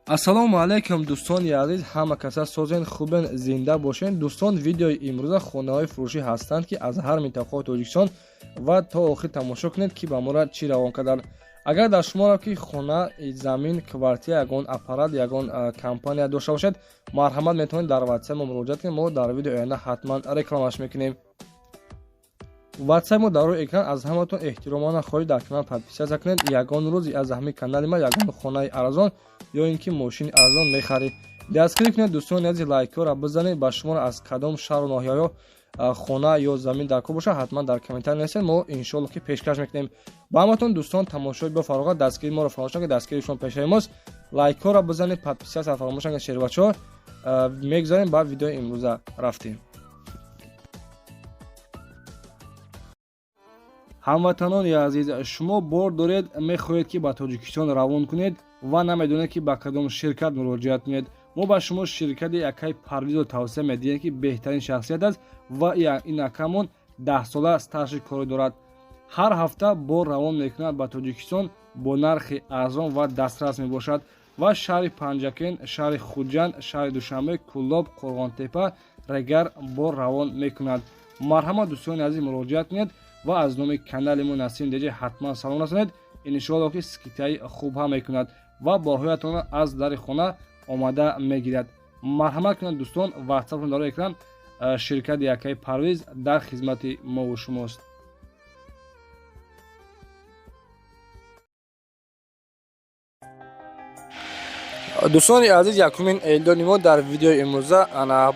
ассалому алайкум дӯстони азиз, ҳама каса созен хубен, зинда бошен. дӯстон, видеои имрӯза хонаҳои фурӯшӣ ҳастанд ки аз ҳар минтақаҳои Тоҷикистон ва то охир тамошо кунед ки ба мора чӣ равон карданд. агар дар шуморо ки хона, замин, квартира, ягон аппарат, ягон компания дошта бошед, марҳамат метавонед дар ватсап мо муроҷиат кунед. мо дар видеои оянда ҳатман рекламаш мекунем. ватсап мо дар рӯи экран. аз ҳаматон эҳтиромона хоҳиш дар канал подписатсия кунед. ягон рӯзи аз ҳамин канали ма ягон хонаи арзон ё ин ки мошини арзон мехаред, дастгирӣ кунед. дӯстони азиз, лайкҳоро бизанед. ба шуморо аз кадом шаҳру ноҳияҳо хона ё замин дар кор бошад, ҳатман дар комментар нависед. мо иншоалло ки пешкаш мекунем. ба ҳаматон дӯстон, тамошои бафароғат, дастгирии моро фаромӯш накунед. дастгирии шумо пешаи мост. лайкҳоро бизанед, подписатсия фаромӯш накунед. шербачаҳо мегзарем ба видеои имрӯза рафтем. ҳамватанони азиз, шумо бор доред мехоҳед ки ба Тоҷикистон равон кунед ва намедонед ки ба кадом ширкат муроҷиат кунед. мо ба шумо ширкати Акай Парвизро тавсия медиҳем ки беҳтарин шахсият аст ва ин акамон 10 сола стажи корӣ дорад. ҳар ҳафта бор равон мекунад ба Тоҷикистон бо нархи арзон ва дастрас мебошад ва шаҳри Панҷакен, шаҳри Хуҷанд, шаҳри Душанбе, Кӯллоб, Қурғонтепа, Регар бор равон мекунад. марҳамат дӯстони азиз, муроҷиат кунед ва аз номи канали мо Насим Деҷа ҳатман салом расонед. иншоалло ки скидкаи хуб ҳам мекунад ва борҳоятонро аз дари хона омада мегирад. марҳамат кунед дӯстон, ватсапон дар экран. ширкати Акай Парвиз дар хизмати мову шумост. дӯстони азиз, якумин эълони мо дар видеои имрӯза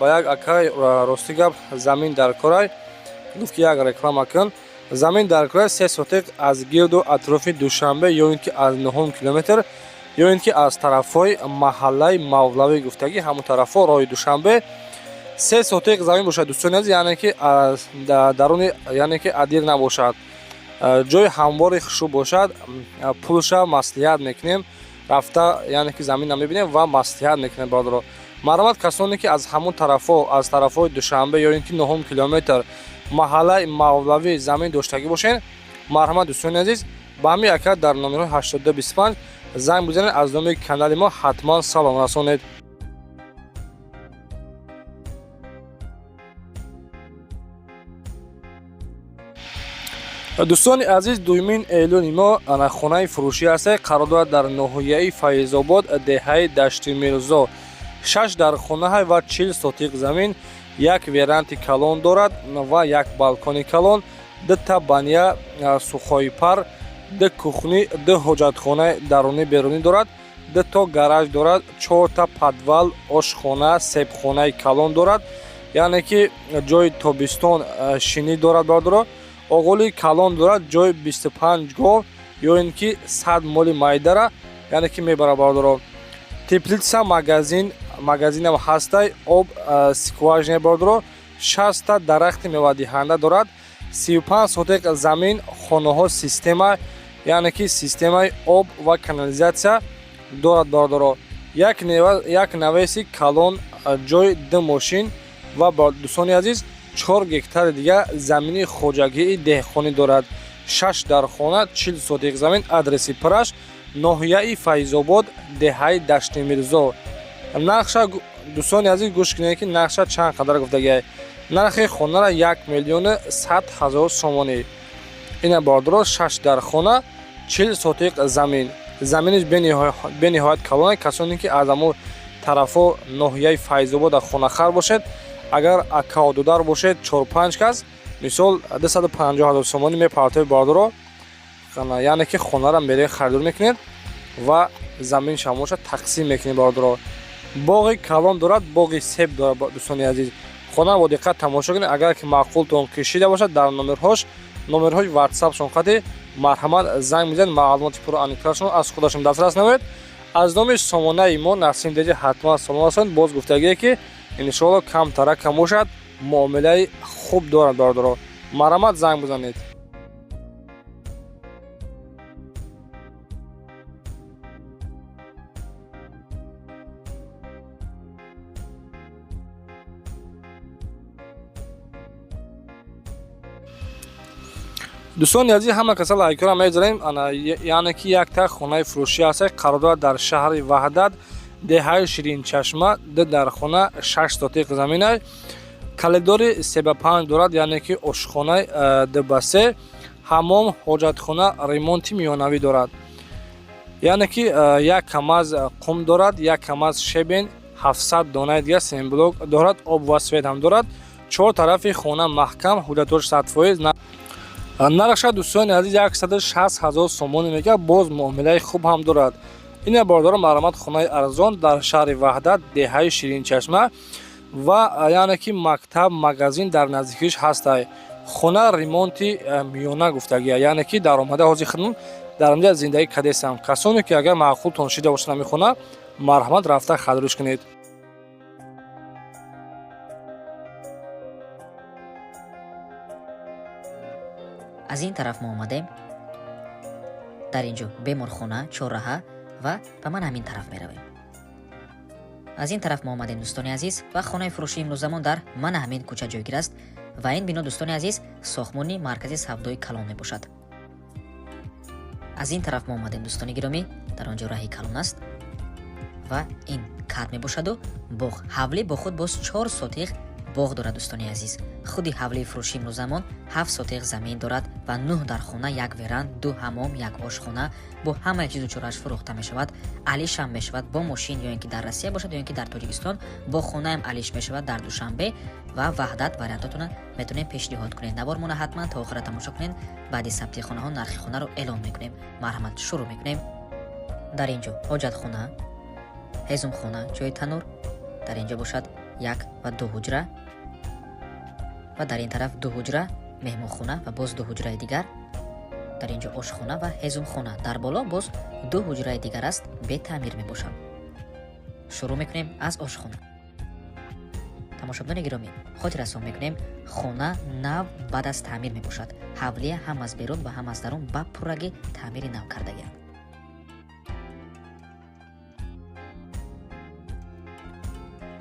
ба як акай рости гап замин дар корай гуфт ки як реклама кун. замин дар корай 3 сотиқ аз гирду атрофи Душанбе ё ин ки аз 9 километр ё ин ки аз тарафҳои маҳаллаи Мавлавӣ гуфтагӣ, ҳамон тарафҳо роҳи Душанбе 3 сотиқ замин бошад. дӯстони азиз, яъне ки даруни яъне ки адир набошад, ҷои ҳамвори хушуб бошад. пулша маслиҳат мекунем, рафта яъне ки заминам мебинем ва маслиҳат мекунем. бародаро, марҳамат, касоне ки аз ҳамон тарафҳо, аз тарафҳои Душанбе ё ин ки 9 километр маҳаллаи Мавлавӣ замин доштагӣ бошед, марҳамат дӯстони азиз, ба ҳамин акад дар номерҳои 8225 занг бизанед. аз номи канали мо ҳатман салом расонед. дӯстони азиз, дуюмин эълони мо хонаи фурӯшӣ аст. қарор дорад дар ноҳияи Файзобод, деҳаи Дашти Мирзо. 6 дар хонаҳай ва 40 сотиқ замин, як веранти калон дорад ва як балкони калон, 2 та баня сухои пар, 2 кухни, 2 ҳоҷатхонаи дарунӣ берунӣ дорад, 2 то гараж дорад, 4 та подвал, ошхона, себхонаи калон дорад, яъне ки ҷои тобистон шинӣ дорад. бародаро, оғӯли калон дорад, ҷои 25 гов ё ин ки 100 моли майдара, яъне ки мебарад. бародаро, теплица магазинам ҳастай, об скважина. бародаро, 60 та дарахти мевадиҳанда дорад, 35 сотиқ замин, хонаҳо система, яъне ки системаи об ва канализатсия дорад. бародаро, як навеси калон, ҷои 2 мошин ва дӯстони азиз, 4 гектари дига замини хоҷагии деҳқонӣ дорад. 6 дар хона, 40 сотиқ замин, адреси Праш, ноҳияи Файзобод, деҳаи Дашти Мирзо. нархша дӯстони азиз, гӯш кунед ки нархша чанд қадар гуфтагӣ. нархи хонара 1 миллиону 100 ҳазор сомонӣ. ина бародаро, 6 дар хона, 40 сотиқ замин. заминиш бениҳоят калон. касоне ки аз ҳамон тарафҳо ноҳияи Файзобода хонахар бошед, агар акаодудар бошед 4-5 кас, мисол 250 ҳазор сомонӣ мепартоед. бародаро, яъне ки хонара мере харидор мекунед ва замин шамоша тақсим мекунед. бародаро, боғи калон дорад, боғи себ дорад. дӯстони азиз, хона бо диққат тамошо кунед. агар ки маъқултон кишида бошад, дар номерҳои ватсапшон хати марҳамат занг бизанед. маълумоти пурра аниқтарашон аз худашон дастрас намоед. аз номи сомонаи мо Насим Деҷа ҳатман салом расонед. боз гуфтагие ки иншоалло камтаракам бошад, муомилаи хуб дорад. бародаро, марҳамат, занг бизанед. дӯстони азиз, ҳама каса лайкҳоро мезанем. яъне ки як та хонаи фурӯшӣ аст, қарор дорад дар шаҳри Ваҳдат, деҳаи Ширинчашма ду дар хона 6 сотиқ замин аст. Калидори 3/5 дорад, яъне ки ошхонаи 2/3, ҳаммом, ҳоҷатхона, ремонти миёнавӣ дорад. яъне ки як кам аз қум дорад, як кам аз шебен, 700 донаи дига семблок дорад, об ва свет ҳам дорад. чор тарафи хона маҳкам, ҳуҷатош 100%. нархша дӯстони азиз 160 000 сомонӣ мегӯяд, боз муомилаи хуб ҳам дорад. ин бардора марҳамат хонаи арзон дар шаҳри Ваҳдат, деҳаи Ширинчашма ва яъне ки мактаб, магазин дар наздикиш ҳастай. хона ремонти миёна гуфтагия, яъне ки даромада ҳозир худмон дар инҷа зиндагӣ кардесам. касоне ки агар маъқултон шида бошад ҳамин хона, марҳамат рафта хадруш кунед. аз ин тараф мо омадем. дар инҷо беморхона, чорраҳа ва ба ман ҳамин тараф меравем. аз ин тараф мо омадем дӯстони азиз ва хонаи фурӯши имрӯзамон дар ман ҳамин кӯча ҷойгир аст ва ин бино дӯстони азиз сохмони маркази савдои Калон мебошад. аз ин тараф мо омадем дӯстони гиромӣ, дар он ҷо раҳи Калон аст ва ин кат мебошаду боғ. ҳавлӣ бо худ боз 4 сотиқ боғ дорад дӯстони азиз. худи ҳавлии фурӯши имрӯзамон 7 сотиқ замин дорад ва 9 дар хона, 1 веранд, 2 ҳаммом, 1 ошхона бо ҳамаи чизу чорааш фурӯхта мешавад. алишам мешавад бо мошин, ё ин ки дар Россия бошад ё ин ки дар Тоҷикистон. бо хонаам алиш мешавад дар Душанбе ва Ваҳдат. вариантотона метавонем пешниҳод кунед. навормона ҳатман то охира тамошо кунед. баъди сабти хонаҳо нархи хонаро эълон мекунем. марҳамат, шурӯъ мекунем. дар инҷо ҳоҷатхона, ҳезумхона, ҷои танур. дар инҷо бошад 1 ва 2 ҳуҷра ва дар ин тараф 2 ҳуҷра, меҳмонхона ва боз 2 ҳуҷраи дигар. дар инҷо ошхона ва ҳезумхона. дар боло боз 2 ҳуҷраи дигар аст, бетаъмир мебошад. шурӯъ мекунем аз ошхона. тамошобинони гиромӣ, хотиррасон мекунем, хона нав баъд аз таъмир мебошад. ҳавлия ҳам аз берун ва ҳам аз дарун ба пурраги таъмири нав кардагианд.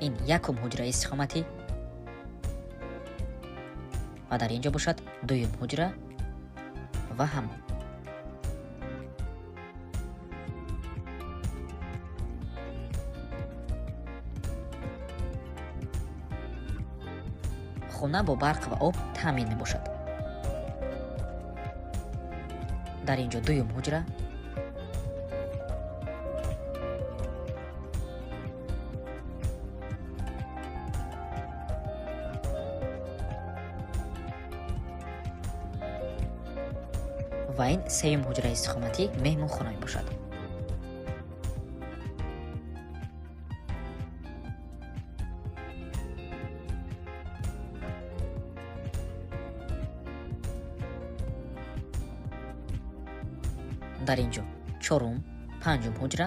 ин якум ҳуҷраи истиқоматӣ ва дар инҷо бошад дуюм ҳуҷра ва ҳаммом. хона бо барқ ва об таъмин мебошад. дар инҷо дуюм ҳуҷра ва ин сеюм ҳуҷраи истиқоматӣ меҳмонхона мебошад. дар инҷо чорум, панҷум ҳуҷра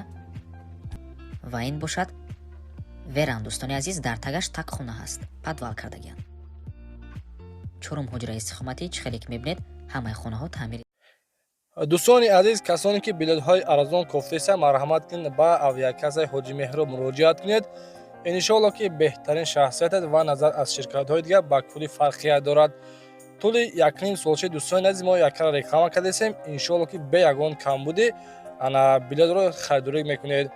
ва ин бошад веранд. дӯстони азиз, дар тагаш так хона ҳаст, падвал кардагианд. чорум ҳуҷраи истиқоматӣ чӣ хеле ки мебинед, ҳамаи хонаҳо таъмир. дӯстони азиз, касоне ки билетҳои арзон кофтеса, марҳамат кунед ба авиакасаи Ҳоҷи Меҳроб муроҷиат кунед. иншоалло ки беҳтарин шахсият ва назар аз ширкатҳои дигар ба кулли фарқият дорад. тӯли 1.5 солчаи дӯстони азиз мо яккара реклама кардесем. иншоалло ки бе ягон камбуди ана билетро харидорӣ мекунед.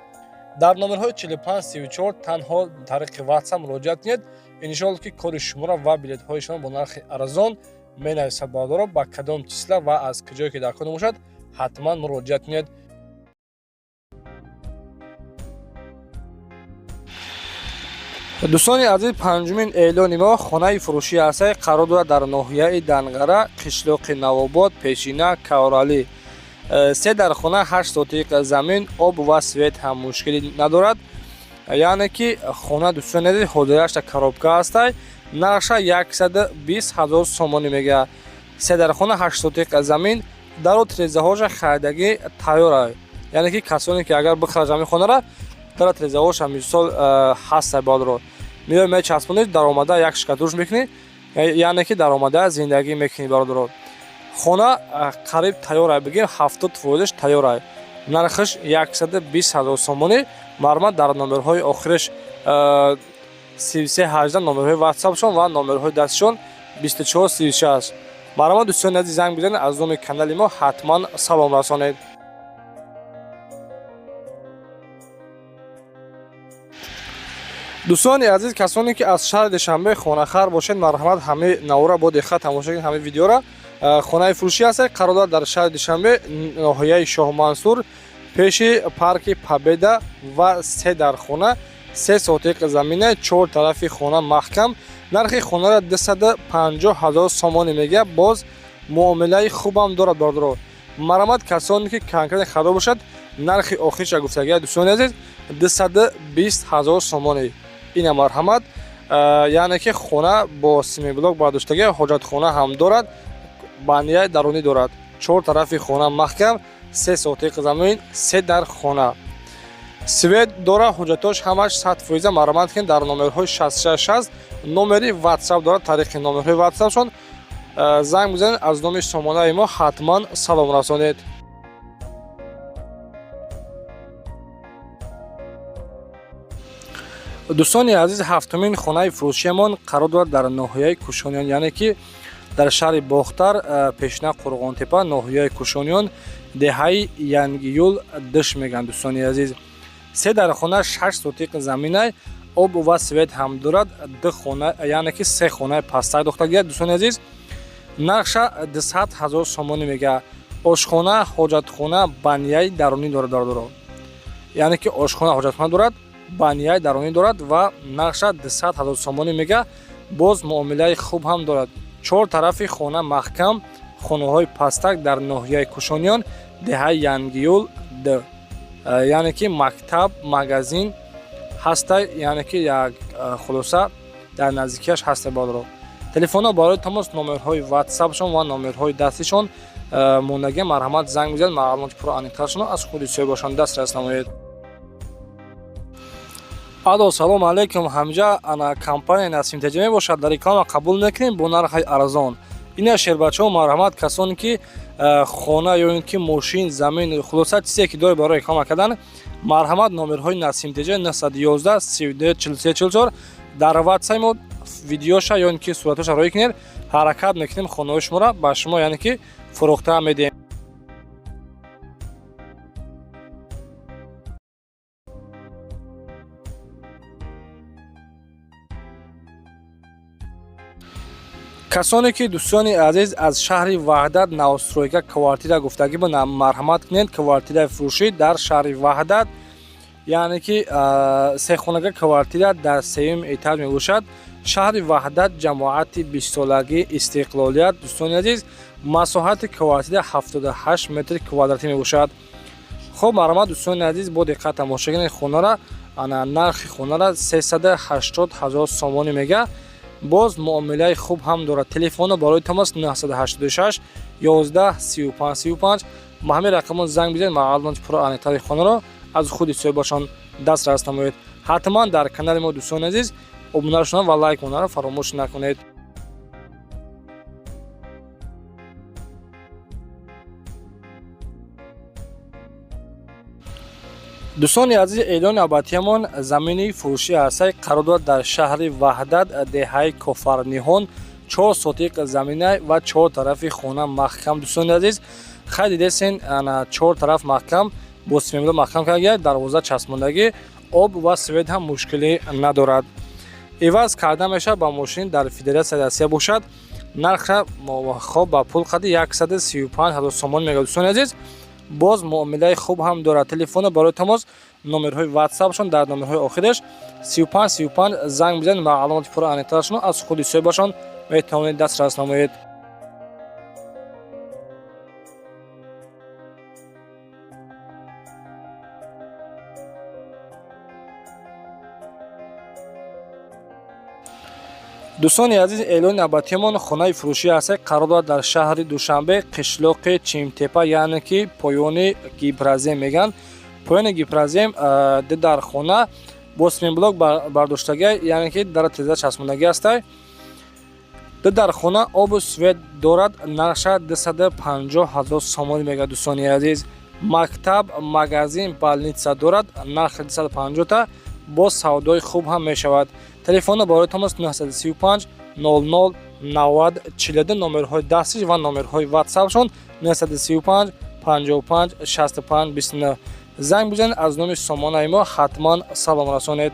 дар номерҳои 4534 танҳо тариқи WhatsApp муроҷиат кунед. иншоалло ки кори шуморо ва билетҳои шумо бо нархи арзон менависад. бардора ба кадом числа ва аз куҷое ки дар кор бошад ҳатман муроҷиат кунед. дӯстони азиз, панҷумин эълони мо хонаи фурӯши асай қарор дорад дар ноҳияи Данғара, қишлоқи Навобод, Пешина, Кавралӣ. 3 дар хона, 8 сотиқ замин, об ва свет ҳам мушкилӣ надорад. яъне ки хона дӯстони азиз ҳозирашта коробка ҳастай. нархша 120 000 сомонӣ мегӯяд. 3 дар хона, 8 сотиқ замин, дару трезаҳоша харидагӣ тайёра. яъне ки касоне ки агар бихарад ҳамин хонара, дара трезаҳоша мисол ҳастай бадро меои мечаспонед, даромада як шикатуш мекунӣ, яъне ки даромада зиндагӣ мекунӣ бародаро. хона қариб тайёра, бигем 70% тайёра. нархаш 120 000 сомонӣ. марҳамат дар номерҳои охираш 3318 номерҳои WhatsAppшон ва номерҳои дастишон 2436. марҳамат дӯстони азиз, занг бизанед, аз номи канали мо ҳатман салом расонед. дӯстони азиз, касоне ки аз шаҳри Душанбе хонахар бошед, марҳамат ҳамаи навора бо диққат тамошо кунед ҳамаи видеора. Хонаи фурӯшӣ аст, қарор дорад дар шаҳри Душанбе, ноҳияи Шоҳ Мансур, пеши парки Победа ва 3 дар хона, 3 сотиқ замина, 4 тарафи хона маҳкам. Нархи хонара 250 000 сомонӣ мегӯяд. Боз муомилаи хубам дорад бардоро. Марҳамат, касоне ки конкретно харо бошад, нархи охириша гуфтагия дӯстони азиз 220 000 сомонӣ. Ина марҳамат, яъне ки хона бо семиблок бардоштагия, ҳоҷатхона ҳам дорад, банияи дарунӣ дорад, 4 тарафи хона маҳкам, 3 сотиқ замин, 3 дар хона. Свет дора, ҳоҷатош ҳамаш 100%. Марҳамат кунед дар номерҳои 666 номери WhatsApp дорад. тариқи номерҳои WhatsAppшон занг бизанед, аз номи сомонаи мо ҳатман салом расонед. дӯстони азиз, ҳафтумин хонаи фурӯшиамон қарор дорад дар ноҳияи Кушониён, яъне ки дар шаҳри Бохтар, пешна Қурғонтепа, ноҳияи Кушониён, деҳаи Янгиюл диш мегӯянд. дӯстони азиз, 3 дар хона, 6 сотиқ заминай, об ва свет ҳам дорад. 2 хона, яъне ки 3 хонаи пастак дохта гирад. дӯстони азиз, нархша 200 000 сомонӣ мегӯяд. Ошхона, ҳоҷатхона, банияи дарунӣ дорад бардоро. яъне ки ошхона, ҳоҷатхона дорад, банияи дарунӣ дорад ва нархша 200 000 сомонӣ мегӯяд. Боз муомилаи хуб ҳам дорад. 4 тарафи хона маҳкам, хонаҳои пастак дар ноҳияи Кушониён, деҳаи Янгиюл д. яъне ки мактаб, магазин ҳаста, яъне ки як хулоса дар наздикияш ҳаста бардоро. телефонҳо барои тамос номерҳои WhatsAppшон ва номерҳои дастишон мондагӣ. марҳамат, занг бизанед, маълумоти пурра аниқтаршон аз худи соҳибашон дастрас намоед. алло, салому алайкум. ҳамҷа ана компания Насим Теҷа мебошад, дар реклама қабул мекунем бо нархи арзон. ина шербачаҳо, марҳамат, касоне ки хона ё ин ки мошин, замин, хулоса чизе ки доред барои реклама кардан, марҳамат, номерҳои Насим Теҷа 911 39 43 44 дар WhatsApp мо видеоша ё ин ки суратоша роӣ кунед, ҳаракат мекунем хонаҳои шуморо ба шумо, яъне ки фурӯхта медиҳем. касоне ки дӯстони азиз аз шаҳри Ваҳдат навстройка квартира гуфтагӣ буда, марҳамат кунед, квартираи фурӯшӣ дар шаҳри Ваҳдат, яъне ки сехонага квартира дар 3-ум этаж мебошад. шаҳри Ваҳдат, ҷамоати 20-солагӣ, Истиқлолият. дӯстони азиз, масоҳати квартира 78 метри квадратӣ мебошад. хуб, марҳамат, дӯстони азиз, бо диққат тамошо кунед хонара. нархи хонара 380 000 сомонӣ мегӯяд. боз муомилаи хуб ҳам дорад. телефоно барои тамос 986 11 35 35. ба ҳамин рақамон занг бизанед, маълумоти пурра аниқтари хонаро аз худи соҳибашон дастрас намоед. ҳатман дар канали мо дӯстони азиз обуна шудан ва лайк монаро фаромӯш накунед. дӯстони азиз, эълони навбатиамон замини фурӯшӣ ҳастаи қарор дорад дар шаҳри Ваҳдат, деҳаи Кофарниҳон, 4 сотиқ замина ва 4 тарафи хона маҳкам. дӯстони азиз, хай дидесен, 4 тараф маҳкам, бо семиблок маҳкам карда, дарвоза часпондагӣ, об ва свет ҳам мушкилӣ надорад. иваз карда мешавад ба мошин дар Федератсияи Россия бошад. нархша хоб ба пул қади 135 000 сомон мегӯяд. дӯстони азиз, боз муомилаи хуб ҳам дорад. телефоно барои тамос номерҳои WhatsAppшон дар номерҳои охираш 35 35 занг бизанед, маълумоти пурра аниқтаршон аз худи соҳибашон метавонед дастрас намоед. дӯстони азиз, эълони навбатиамон хонаи фурӯшӣ ҳастаи қарор дорад дар шаҳри Душанбе, қишлоқи Чимтепа, яъне ки поёни Гипразем мегӯянд. поёни Гипразем, 2 дар хона бо семиблок бардоштагӣ, яъне ки дар теза часпондагӣ ҳастай. 2 дар хона, обу свет дорад. нархша 250 000 сомонӣ мегӯяд. дӯстони азиз, мактаб, магазин, балнитса дорад. нархи 250 та, бо савдои хуб ҳам мешавад. телефоно барои тамос 935 00 90 42 номерҳои дастиш ва номерҳои WhatsAppшон 935 55 65 29. занг бизанед, аз номи сомонаи мо ҳатман салом расонед.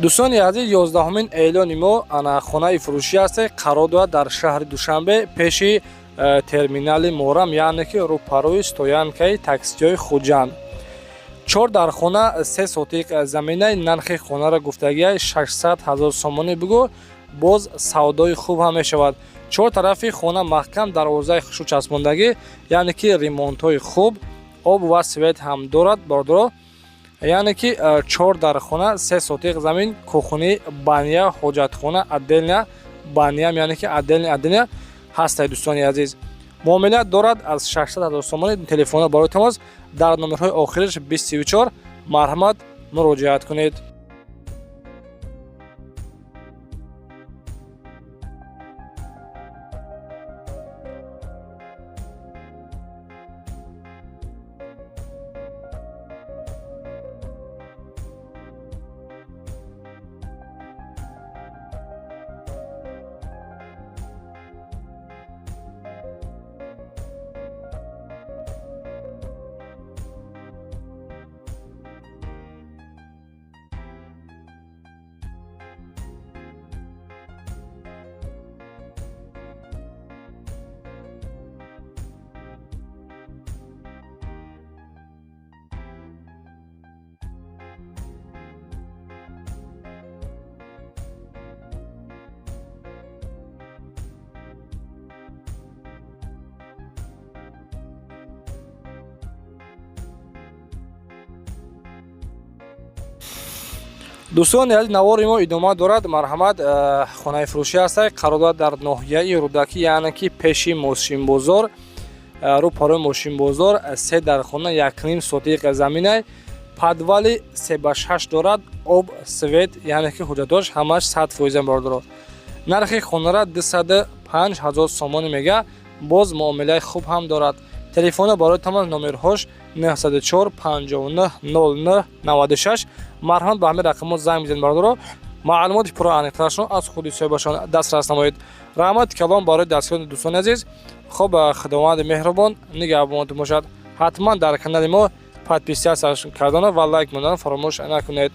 дӯстони азиз, 11-умин эълони мо хонаи фурӯшӣ аст, қарор дорад дар шаҳри Душанбе пеши терминали Морам, яъне ки рӯпарӯи стоянкаи таксиҳои Хуҷанд. 4 дар хона 3 сотиқ заминаи нархи хонара гуфтагиай 600 000 сомонӣ бугӯ, боз савдои хуб ҳам мешавад. 4 тарафи хона маҳкам дарвозаи хушук часпондагӣ, яъне ки ремонтҳои хуб, об ва свет ҳам дорад бордоро. яъне ки 4 дар хона 3 сотиқ замин, кухни, баня, ҳоҷатхона, отдельная баня, яъне ки отдельная ҳастай. дӯстони азиз, муомилат дорад аз 600 000 сомонӣ. телефона барои тамос дар номерҳои охириш 2034. марҳамат, муроҷиат кунед. дӯстони азиз, навори мо идома дорад. марҳамат, хонаи фурӯшӣ аст, қарор дорад дар ноҳияи Рӯдакӣ, яъне ки пеши мошинбозор, рӯпарои мошинбозор. 3 дар хона 1.5 сотиқ заминай, подвали 3/6 дорад, об, свет, яъне ки ҳуҷҷатҳош ҳамаш 100% бордоро. нархи хонара 205 000 сомонӣ мега, боз муомилаи хуб ҳам дорад. телефона барои тамос номерҳош 904 59 09 96. марҳамат, ба ҳамин рақамот занг бизанед бардоро. маълумоти пурра аниқтарашон аз худи соҳибашон дастрас намоед. раҳмати калон барои дастгирёни дӯстони азиз. хуб, худованди меҳрубон нигаҳбонтон бошад. ҳатман дар канали мо подписатсия кардан ва лайк мондан фаромӯш накунед.